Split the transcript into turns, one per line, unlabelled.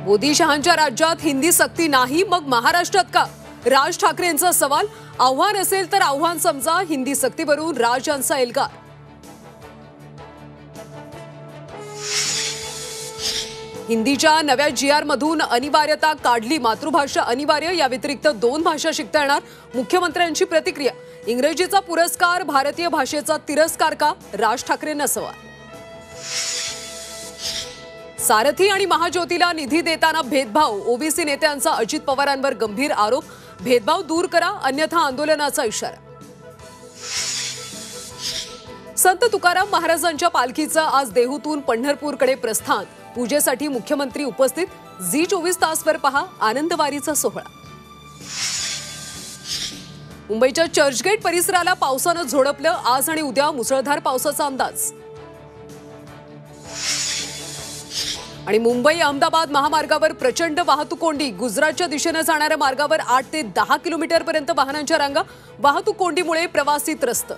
मोदी शहांच्या राज्यात हिंदी सक्ती नाही, मग महाराष्ट्रात का? राज ठाकरेंचा सवाल. आव्हान असेल तर आव्हान समजा, हिंदी सक्तीवरून राज यांचा एल्गार. हिंदीच्या नव्या जीआर मधून अनिवार्यता काढली. मातृभाषा अनिवार्य, या व्यतिरिक्त 2 भाषा शिकता येणार. मुख्यमंत्र्यांची प्रतिक्रिया. इंग्रजीचा पुरस्कार, भारतीय भाषेचा तिरस्कार का? राज ठाकरेंना सवाल. सारथी आणि महाज्योतीला निधी देताना भेदभाव. ओबीसी नेत्यांचा अजित पवारांवर गंभीर आरोप. भेदभाव दूर करा, अन्यथा आंदोलनाचा इशारा. संत तुकाराम महाराजांच्या पालखीचं आज देहूतून पंढरपूरकडे प्रस्थान. पूजेसाठी मुख्यमंत्री उपस्थित. झी24 तासवर पहा आनंदवारीचा सोहळा. मुंबईच्या चर्चगेट परिसराला पावसानं झोडपलं. आज आणि उद्या मुसळधार पावसाचा अंदाज. आणि मुंबई अहमदाबाद महामार्गावर प्रचंड वाहतूक कोंडी. गुजरातच्या दिशेने जाणाऱ्या मार्गावर 8 ते 10 किलोमीटरपर्यंत वाहनांच्या रांगा. वाहतूक कोंडीमुळे प्रवासी त्रस्त.